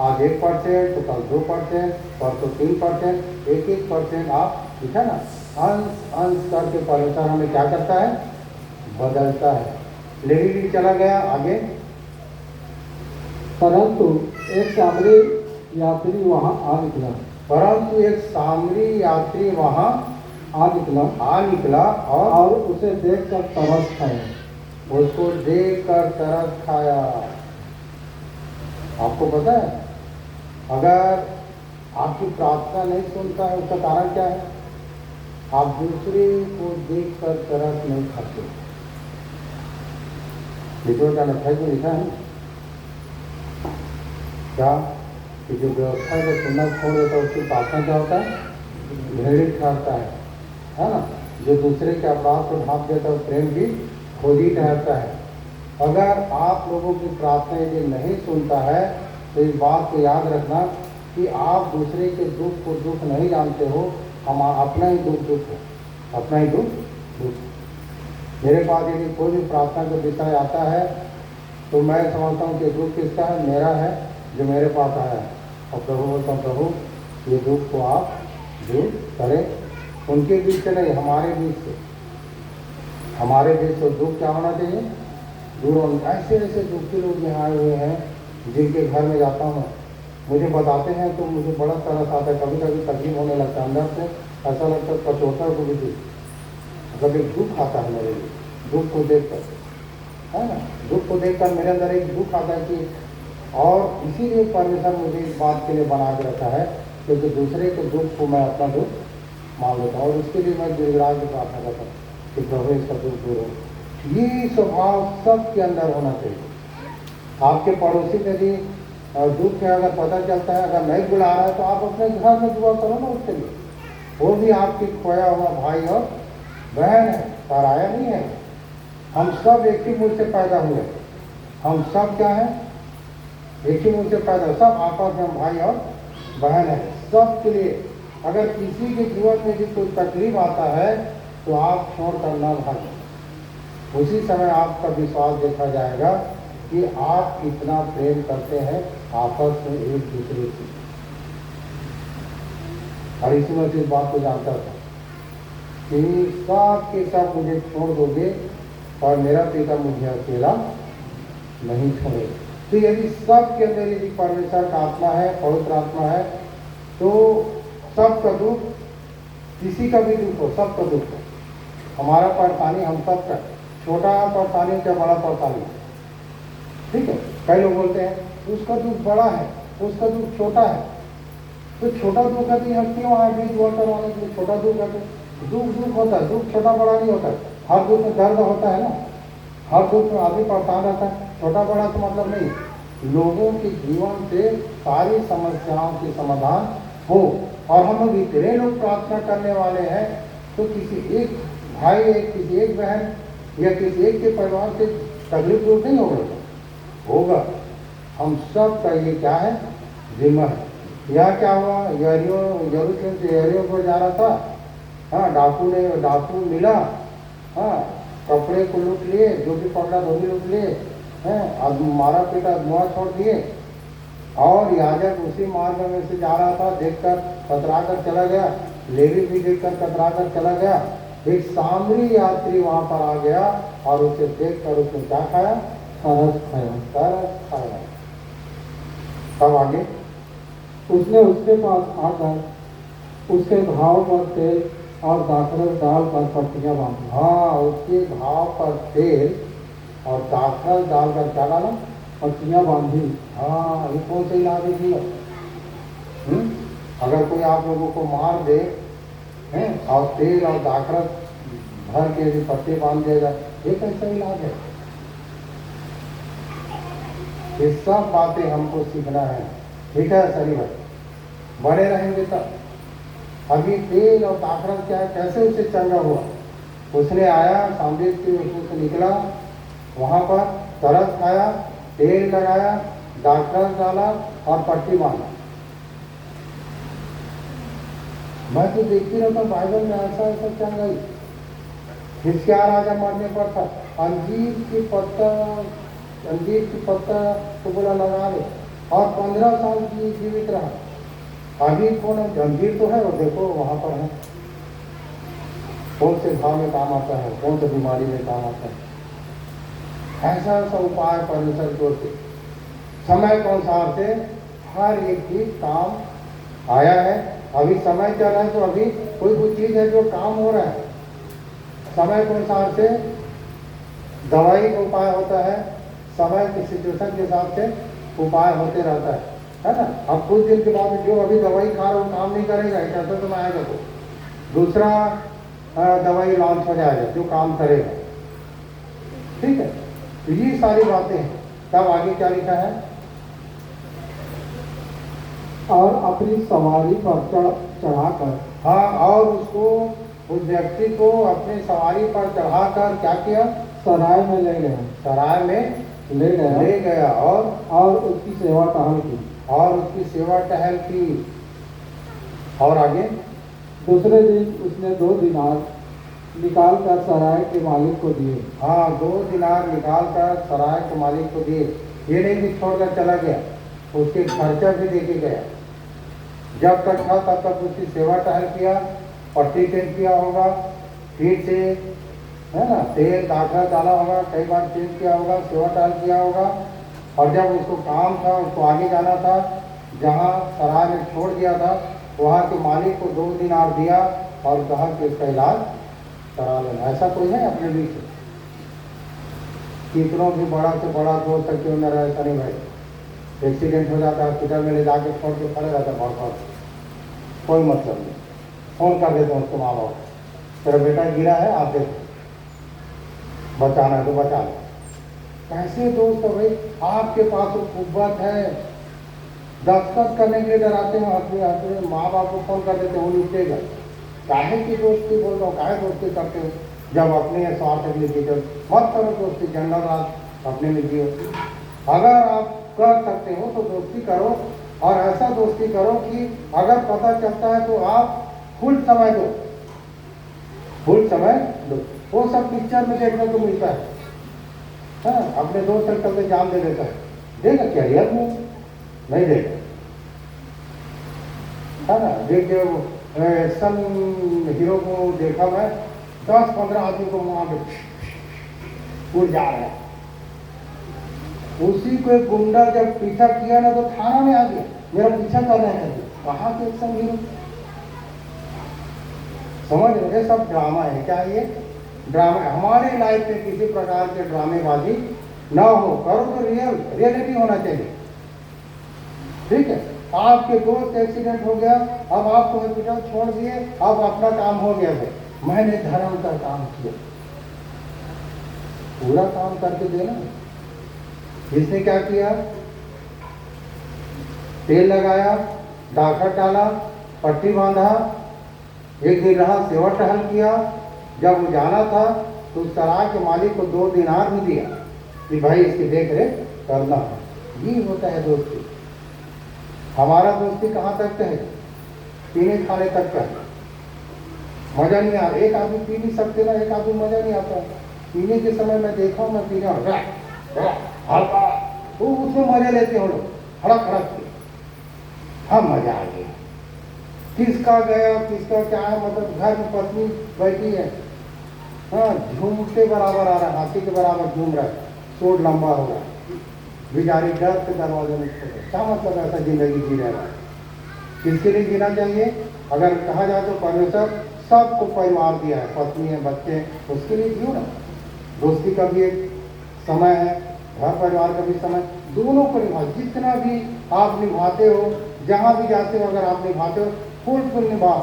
Speaker 1: आज 1%, तो कल 2%, परसों 3%, 1% आप, ठीक है ना, अंश करके परमेश्वर हमें क्या करता है? बदलता है। लेवी भी चला गया आगे,
Speaker 2: परंतु एक सामरी यात्री वहां आ निकला।
Speaker 1: परंतु एक सामरी यात्री वहां आ निकला
Speaker 2: और उसे देखकर तरस खाया।
Speaker 1: उसको देखकर तरस खाया। आपको पता है, अगर आपकी प्रार्थना नहीं सुनता है, उसका कारण क्या है? आप दूसरे को देखकर तरस नहीं खाते। लिखो का लखाई को लिखा है क्या कि जो व्यवस्था को सुनना छोड़ देता है उसकी प्रार्थना क्या होता है? घृणित ठहरता है ना। जो दूसरे के अपराध को ढांप देता है प्रेम भी खोजी ठहरता है। अगर आप लोगों की प्रार्थना यदि नहीं सुनता है तो इस बात को याद रखना कि आप दूसरे के दुख को दुख नहीं जानते हो, हम अपना ही दुख है, अपना ही दुख। मेरे पास यदि कोई भी प्रार्थना का विषय आता है तो मैं समझता हूँ कि दुख किसका है? मेरा है, जो मेरे पास आया है। और प्रभु बोलता हूँ, प्रभु ये दुख को आप दूर करें। उनके बीच से नहीं, हमारे बीच से। हमारे बीच से दुख क्या होना चाहिए? दूर होना। ऐसे ऐसे दुखी लोग यहाँ आए हुए हैं जिनके घर में जाता हूँ, मुझे बताते हैं तो मुझे बड़ा तरस आता है। कभी कभी तकलीफ होने लगता है अंदर से, ऐसा लगता है कचोटर को भी मतलब एक दुख आता है मेरे लिए, दुख को देख कर, है ना। दुख को देखकर मेरे अंदर एक दुख आता है कि, और इसीलिए परमेश्वर मुझे इस बात के लिए बना के रखा है क्योंकि दूसरे के दुख को मैं अपना दुख मान लेता हूँ। और उसके लिए मैं गिड़गिड़ा की प्रार्थना करता हूँ कि प्रभु इसका दुख दूर हो। ये स्वभाव सबके अंदर होना चाहिए। आपके पड़ोसी में भी दुख है, अगर पता चलता है, अगर नहीं बुला रहा है तो आप अपने घर में दुआ करो ना उसके लिए। वो भी आपकी खोया हुआ भाई और बहन है, पराया नहीं है। हम सब एक ही मुझ से पैदा हुए, हम सब क्या है? एक ही मुझ से पैदा, सब आपस में भाई और बहन है। सब के लिए अगर किसी के जीवन में भी कोई तकलीफ आता है तो आप छोड़ कर न भागें। उसी समय आपका विश्वास देखा जाएगा कि आप कितना प्रेम करते हैं आपस में एक दूसरे से। और इसी में से इस बात को जानता था कि सब के सब मुझे छोड़ दोगे और मेरा पिता मुझे अकेला नहीं छोड़ेगा। तो यदि सब के अंदर यदि परमेश्वर का आत्मा है, पवित्र आत्मा है, तो सबका दुख, किसी का भी दुख हो, सबका दुख हो। हमारा परेशानी हम सबका, छोटा परेशानी क्या बड़ा परेशानी, ठीक है। कई लोग बोलते हैं उसका दुख बड़ा है, उसका दुख छोटा है। तो छोटा दुख है तो हम क्यों आए बीच वर्ष करवाने के लिए? छोटा दुख है तो दुख होता है, दुख छोटा बड़ा नहीं होता। हर दुख में दर्द होता है ना, हर दुख में आदमी परेशान रहता है। छोटा बड़ा तो मतलब नहीं। लोगों के जीवन से सारी समस्याओं के समाधान हो। और हम लोग इतने लोग प्रार्थना करने वाले हैं, तो किसी एक भाई, किसी एक बहन या किसी एक के परिवार से तकलीफ दूर नहीं होगा। हम सब का ये क्या है, जिम्मा है। यह क्या हुआ, यरूशलेम से यरीहो को जा रहा था। हाँ, डाकू मिला, हाँ, कपड़े को लूट लिए, जो भी पकड़ा वो भी लूट लिए, हैं, मारा पीटा, धुआं छोड़ दिए। और याजक उसी मार्ग में से जा रहा था, देखकर कतरा कर चला गया। लेवी भी देखकर कतरा कर चला गया। एक सामरी यात्री वहां पर आ गया और उसे देखकर उसने क्या खाया, तरस खाया। तब आगे
Speaker 2: उसने उसके पास आकर उसके घाव पर तेल और दाखरस डालकर पट्टियां बांधी।
Speaker 1: हाँ, उसके घाव पर तेल और दाखरस डालकर क्या डाला,
Speaker 2: पट्टियां बांधी।
Speaker 1: हाँ, ये कौन सा इलाज है जी? अगर कोई आप लोगों को मार दे हैं और तेल और दाखरस भर के भी पट्टे बांध देगा, ये कैसा इलाज है? ये सब बातें हमको सीखना है, ठीक है सही भाई, बड़े रहेंगे तब। अभी तेल और दाखरस क्या है, कैसे उसे चंगा हुआ? उसने आया, सांदेश के उसमें से निकला, वहां पर तरस खाया, तेल लगाया, दाखरस डाला और पट्टी बांधा। मैं तो देखती रहता बाइबल में ऐसा चंगा ही। हिजकिय्याह राजा मरने पर था, अंजीर की पत्ता को बोला लगा ले, और 15 साल की जीवित रहा। अभी कौन है? अंजीर तो है, और देखो वहां पर है। कौन से घाव में काम आता है, कौन से बीमारी में काम आता है। ऐसा उपाय परमेश्वर की ओर से समय के अनुसार से हर एक चीज काम आया है। अभी समय चल रहा है, तो अभी कोई चीज है जो काम हो रहा है। समय के अनुसार से दवाई का उपाय होता है, समय की सिचुएशन के हिसाब से उपाय होते रहता है ना। अब कुछ दिन के बाद जो अभी दवाई खा रहा हूँ काम नहीं करेगा, ऐसा समय आएगा तो दूसरा दवाई लॉन्च हो जाएगा जो काम करेगा, ठीक है। तो ये सारी बातें हैं। तब आगे क्या लिखा है,
Speaker 2: और अपनी सवारी पर चढ़ाकर,
Speaker 1: हाँ, और उसको, उस व्यक्ति को अपनी सवारी पर चढ़ाकर क्या किया,
Speaker 2: सराय में ले गया।
Speaker 1: सराय में
Speaker 2: ले गया और उसकी सेवा टहल की। और आगे दूसरे दिन उसने 2 दिनार निकाल कर सराय के मालिक को दिए।
Speaker 1: हाँ, 2 दिनार निकाल कर सराय के मालिक को दिए। ये नहीं कि छोड़कर चला गया, उसके खर्चा भी देके गया। जब तक था तब तक उसकी सेवा टहल किया, पट्टी चेंज किया होगा, फिर से है ना, तेल दाखरस डाला होगा, कई बार चेंज किया होगा, सेवा टहल किया होगा। और जब उसको काम था, उसको आगे जाना था, जहाँ सराय में छोड़ दिया था, वहाँ के मालिक को 2 दिनार दिया और कहा कि इसका इलाज करा लेना। ऐसा कोई है अपने बीच? कितनों भी बड़ा से बड़ा दोस्त तक क्यों न रहे, ऐसा नहीं भाई। एक्सीडेंट हो जाता है, हॉस्पिटल में ले जाके छोड़ के खड़े रहता है, बहुत कोई मतलब नहीं। फोन कर देते हैं उसको, माँ बाप, तेरा बेटा गिरा है, आप देखो, बचाना है तो बचा लो। कैसे दोस्त है भाई, आपके पास वो कुव्वत है, दस्तखत करने के लिए डराते हैं, हंसते माँ बाप को फोन कर देते हैं, वो लुटेगा। काहे की दोस्ती बोल रहा हूँ, काहे दोस्ती करते हो? जब अपने स्वार्थ के लिए जीते मत करो दोस्ती, जनरल राज अपने में जियो। अगर आप कर सकते हो तो दोस्ती करो, और ऐसा दोस्ती करो कि अगर पता चलता है तो आप फुल समय दो, फुल समय दो। वो सब पिक्चर में देखने को मिलता है, हाँ, अपने दोस्त सर्कल से जान दे देता है, देगा क्या रियल में? नहीं देगा, है ना। देखिए एक्शन हीरो को देखा मैं, 10-15 आदमी को वहां पे उड़ जा रहा है, उसी को एक गुंडा जब पीछा किया ना तो थाना में आ गया, मेरा पीछा कर रहा है। कहाँ के एक्शन हीरो? समझ रहे? सब ड्रामा है। क्या ये ड्रामा? हमारे लाइफ में किसी प्रकार के ड्रामेबाजी ना हो, करो तो रियलिटी होना चाहिए। ठीक है, आपके दोस्त एक्सीडेंट हो गया, अब आपको हॉस्पिटल छोड़ दिए, अब अपना काम हो गया है, मैंने धर्म का काम किया, पूरा काम करके देना। इसने क्या किया? तेल लगाया, दाखर डाला, पट्टी बांधा, एक दिन रहा, सेवा टहल किया। जब वो जाना था तो उस सराय के मालिक को 2 दिनार भी दिया कि भाई इसकी देख रेख करना है। ये होता है दोस्ती। हमारा दोस्ती कहाँ तक है? पीने खाने तक का। मजा नहीं आ, एक आदमी पी नहीं सकते ना, एक आदमी मजा नहीं आता। पीने के समय मैं देखा हूँ, मैं पीने हल्का वो उसमें मजा लेते हो लोग, हड़क हड़क के। हाँ, मजा आ गया। किसका गया किसका क्या है, मतलब घर में पत्नी बैठी है, हाँ, झूम के बराबर आ रहा है, हाथी के बराबर झूम रहा है, सोट लंबा हो रहा है, बेचारी डर के दरवाजे में खोले। क्या मतलब ऐसा जिंदगी जी रहा है? किसके लिए जीना चाहिए? अगर कहा जाए तो परमेश्वर सबको परिवार दिया है, पत्नी है, बच्चे, उसके लिए जियो ना। दोस्ती का भी एक समय है, घर परिवार का भी समय, दोनों को निभा। जितना भी आप निभाते हो, जहाँ भी जाते हो, अगर आप निभाते हो, फुल निभाओ,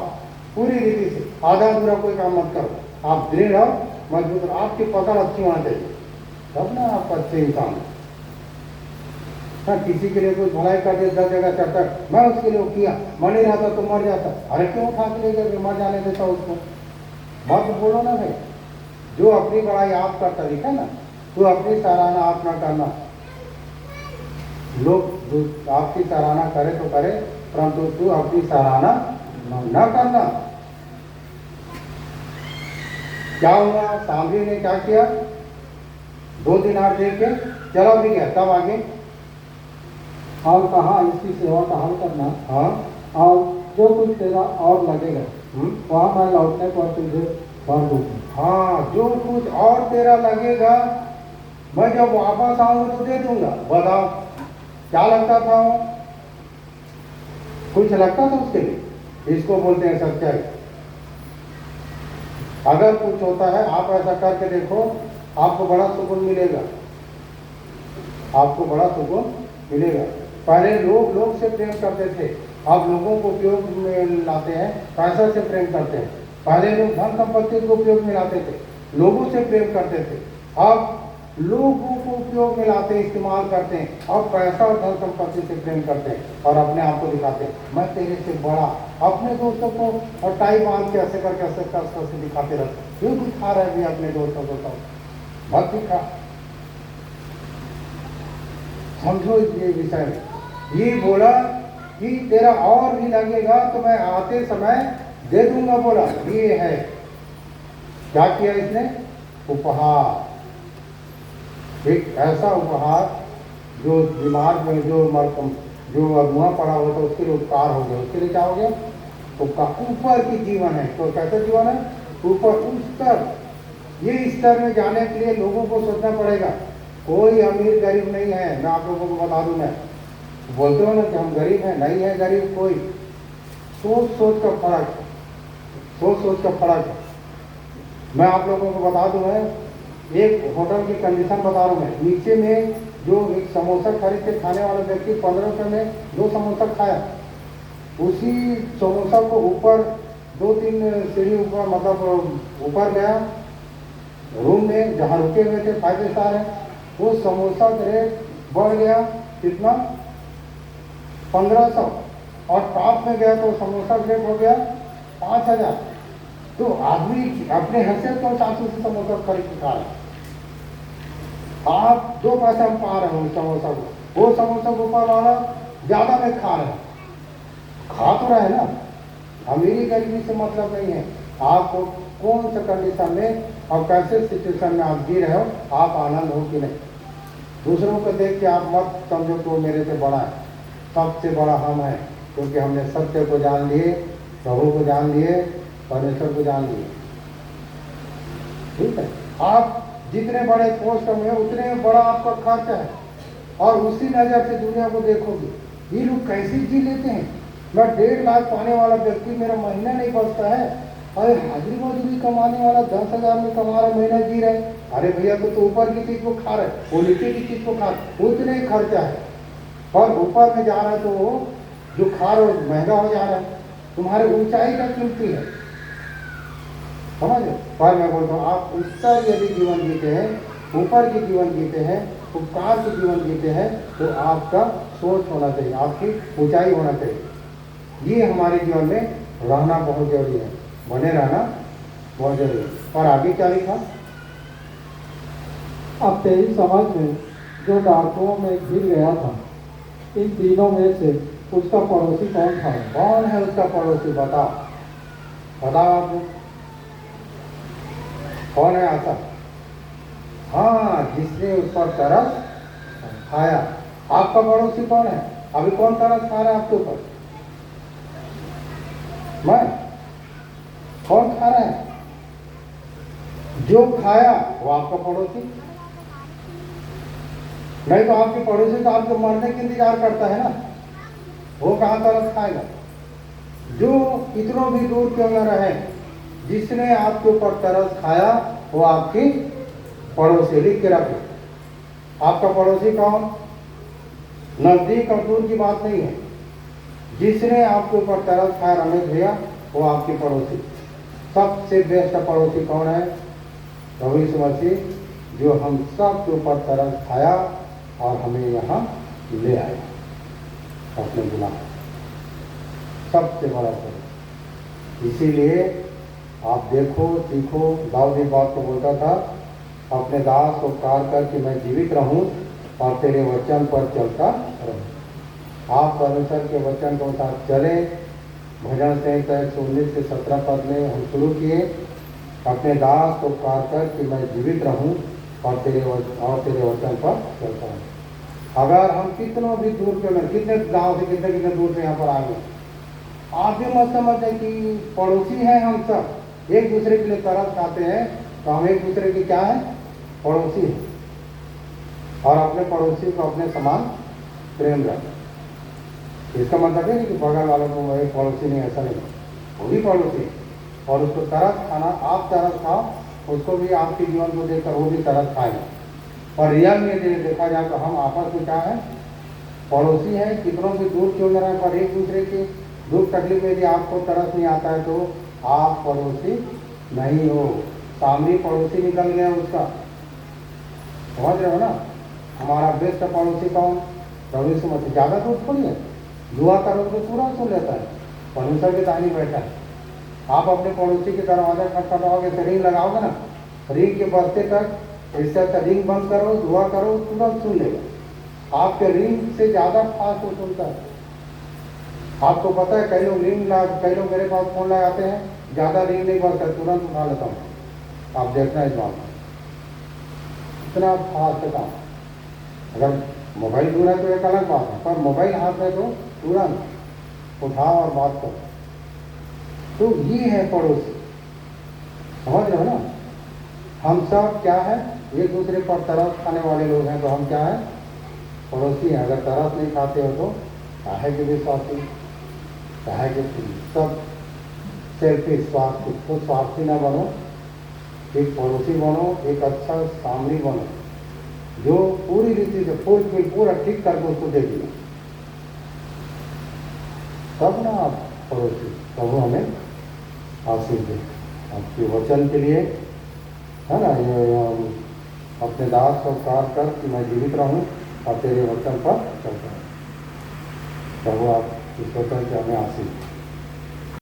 Speaker 1: पूरी रीति से। आधा अधूरा कोई काम मत करो। आप दृढ़ रहो, मजबूत रहो, आपकी पकड़ अच्छी होना चाहिए, तब ना आप अच्छे इंसान। हाँ, किसी के लिए कोई भलाई कर दे, 10 जगह चढ़ता, मैं उसके लिए वो किया, मैं नहीं रहता तो मर जाता। अरे क्यों उठा के ले गए, मर जाने देता उसको? मत बोलो ना भाई। जो अपनी बड़ाई आप का तरीका है ना, तो अपनी सराहना आप ना करना। लोग जो आपकी सराहना करे तो करे, परंतु तू अपनी सराहना न करना। क्या हुआ? सांभरी ने क्या किया? 2 दिनार दे के चला भी गया। तब आगे
Speaker 2: और कहा इसकी सेवा टहल करना,
Speaker 1: हाँ,
Speaker 2: और जो कुछ तेरा और लगेगा वहाँ मैं लौटने पर तुझे भर दूंगा।
Speaker 1: हाँ, जो कुछ और तेरा लगेगा मैं जब वापस आऊंगा तो दे दूंगा। बताओ क्या लगता था वो? कुछ लगता था उसके लिए? इसको बोलते हैं सच्चाई। अगर कुछ होता है, आप ऐसा करके देखो, आपको बड़ा सुकून मिलेगा, आपको बड़ा सुकून मिलेगा। पहले लोग से प्रेम करते थे, अब लोगों को उपयोग में लाते हैं, पैसा से प्रेम करते हैं। पहले लोग धन संपत्ति को उपयोग में लाते थे, लोगों से प्रेम करते थे, अब लोगों को उपयोग में लाते हैं, इस्तेमाल करते हैं, अब पैसा और धन संपत्ति से प्रेम करते हैं और अपने आप को दिखाते हैं, मैं तेरे से बड़ा। अपने दोस्तों को और टाई बांध के ऐसे करके ऐसे कर दिखाते रहते। क्यों दिखा रहे भी अपने दोस्तों को? तो मत दिखा। समझो ये विषय में। ये बोला कि तेरा और भी लगेगा तो मैं आते समय दे दूंगा। बोला ये है। क्या किया इसने? उपहार। एक ऐसा उपहार जो दिमाग में जो अगुआ पड़ा हो तो उसके लिए उपकार हो गया। उसके लिए क्या हो गया? उपकार। ऊपर की जीवन है। तो कैसे जीवन है? ऊपर, उस स्तर। ये स्तर में जाने के लिए लोगों को सोचना पड़ेगा। कोई अमीर गरीब नहीं है। मैं आप लोगों को बता दूं, मैं बोलते हो ना कि हम गरीब हैं, नहीं है गरीब कोई। सोच का फर्क है, सोच का फर्क है। मैं आप लोगों को बता दूं, मैं एक होटल की कंडीशन बता रहा हूँ। मैं नीचे में जो एक समोसा खरीद के खाने वाला व्यक्ति 15 रुपये में 2 समोसा खाया, उसी समोसा को ऊपर 2-3 सीढ़ी ऊपर, मतलब ऊपर गया रूम में जहाँ रुके हुए थे, 5 स्टार है, वो समोसा का रेट बढ़ गया कितना? 1500। और टॉप में गया तो समोसा का रेट हो गया 5000। तो आदमी अपने हैसियत के हिसाब से समोसा खरीद के खा रहा है। आप 2 पैसे हम पा रहे हो समोसा को, वो समोसा को ऊपर वाला ज्यादा में खा रहे हैं। खा तो रहे ना। अमीरी गरीबी से मतलब नहीं है। आपको कौन सा कंडीशन में और कैसे सिचुएशन में आप जी रहे हो, आप आनंद हो कि नहीं। दूसरों को देख के आप मत समझो कि वो मेरे से बड़ा है, सबसे बड़ा हम है, क्योंकि हमने सत्य को जान लिए, प्रभु को जान लिए, परमेश्वर को जान लिए। ठीक है, आप जितने बड़े पोस्ट में उतने बड़ा आपका खर्च है, और उसी नज़र से दुनिया को देखोगे। ये लोग कैसे जी लेते हैं? मैं 1.5 लाख पाने वाला व्यक्ति, मेरा महीना नहीं बचता है, अरे हाजिरी मजदूरी कमाने वाला 10,000 में कमा रहा, महीना जी रहे। अरे भैया तो ऊपर की चीज को खा रहे, वो नीचे की चीज को खा रहे, उतने ही खर्चा है, और ऊपर में जा रहा है तो वो जो खा रहे हो महंगा हो जा रहा है। तुम्हारे ऊंचाई का कीमती है, समझ लो। पर मैं बोलता हूँ, आप उत्तर यदि जीवन जीते हैं, ऊपर की जीवन जीते हैं, उपकार के जीवन जीते हैं, तो आपका सोच होना चाहिए, आपकी ऊंचाई होना चाहिए। ये हमारे जीवन में रहना बहुत जरूरी है, बने रहना बहुत जरूरी है। और आगे क्या लिखा?
Speaker 2: अब तेरी समझ में जो डाकुओं में गिर गया था, इन तीनों में से उसका पड़ोसी कौन था?
Speaker 1: कौन है उसका पड़ोसी? बताओ, बताओ आपको कौन है आता? हाँ, जिसने उस पर तरस खाया। आपका पड़ोसी कौन है? अभी कौन तरस खा रहा है आपके ऊपर? मैं? कौन खा रहा है? जो खाया वो आपका पड़ोसी। नहीं तो आपके पड़ोसी तो आपको मरने के इंतजार करता है ना, वो कहाँ तरस खाएगा? जो इतनों भी दूर क्यों न रहे, जिसने आपके ऊपर तरस खाया वो आपकी पड़ोसी। लिख के रखो, आपका पड़ोसी कौन? नजदीक और दूर की बात नहीं है, जिसने आपके ऊपर तरस खाया रमेश भैया, वो आपकी पड़ोसी। सबसे बेस्ट पड़ोसी कौन है? प्रभु यीशु मसीह, जो हम सब के ऊपर तरस खाया और हमें यहाँ ले आया, अपने बुलाया। सबसे बड़ा पड़ोसी। इसीलिए आप देखो, सीखो, दाऊद इस बात को बोलता था, अपने दास को उपकार कर कि मैं जीवित रहूं और तेरे वचन पर चलता रहूं। आप परमेश्वर के वचन के साथ चले। भजन संहिता 119 के 17 पद में हम शुरू किए, अपने दास को उपकार कर कि मैं जीवित रहूं और तेरे वचन पर चलता रहूं। अगर हम कितनों भी दूर के, कितने गांव से कितने दूर से यहाँ पर आ गए, आप भी मत समझते कि पड़ोसी हैं हम सब, एक दूसरे के लिए तरस खाते हैं, तो हम एक दूसरे के क्या है? पड़ोसी हैं। और अपने पड़ोसी को अपने समान प्रेम रखें। इसका मतलब है कि बगल वालों को वही पड़ोसी नहीं, ऐसा नहीं, वो भी पड़ोसी है। और उसको तरस खाना, आप तरस खाओ, उसको भी आपके जीवन को देखकर वो भी तरस खाएगा। और रियल में देखा जाए तो हम आपस में क्या है? पड़ोसी हैं। कितनों भी दूर क्यों न रहे, पर एक दूसरे के दुख तकलीफ में यदि आपको तरस नहीं आता है तो आप पड़ोसी नहीं हो, सामने पड़ोसी निकल गया उसका। समझ रहे हो ना? हमारा बेस्ट पड़ोसी कौन? प्रभु यीशु मसीह। ज़्यादा दूर थोड़ी है, दुआ करो तो पूरा सुन लेता है, परमेश्वर के दाहिने बैठा है। आप अपने पड़ोसी के दरवाजा खटखटाओगे तो रिंग लगाओगे ना, रिंग के बरते तक इससे अच्छा रिंग बंद करो, दुआ करो, तुरंत सुन लेगा। आपके रिंग से ज़्यादा फास्ट वो सुनता है। आपको पता है, कई लोग मेरे पास फोन लगाते हैं, ज़्यादा रिंग नहीं बजता, तुरंत उठा लेता हूँ। आप देखना इस बात में, इतना फास्ट है काम। अगर मोबाइल दूर है तो एक अलग बात है, पर मोबाइल हाथ में तो तुरंत उठाओ और बात करो। तो ये है पड़ोसी। समझ रहे हो ना? हम सब क्या है? एक दूसरे पर तरस खाने वाले लोग हैं, तो हम क्या है? पड़ोसी हैं। अगर तरस नहीं खाते हो तो काहे के विश्वासी, काहे के सब सेल्फिश, स्वार्थी। तो स्वार्थी ना बनो, एक पड़ोसी बनो, एक अच्छा सामने बनो, जो पूरी रीति से पूरा ठीक करके उसको दे दिया, तब ना आप पड़ोसी। तब हमें आशीष दे आपके वचन के लिए, है ना? ये अपने दास को उपकार कर कि मैं जीवित रहूं और तेरे वचन पर चलता हूँ। प्रभु आप इस वचन से हमें आशीष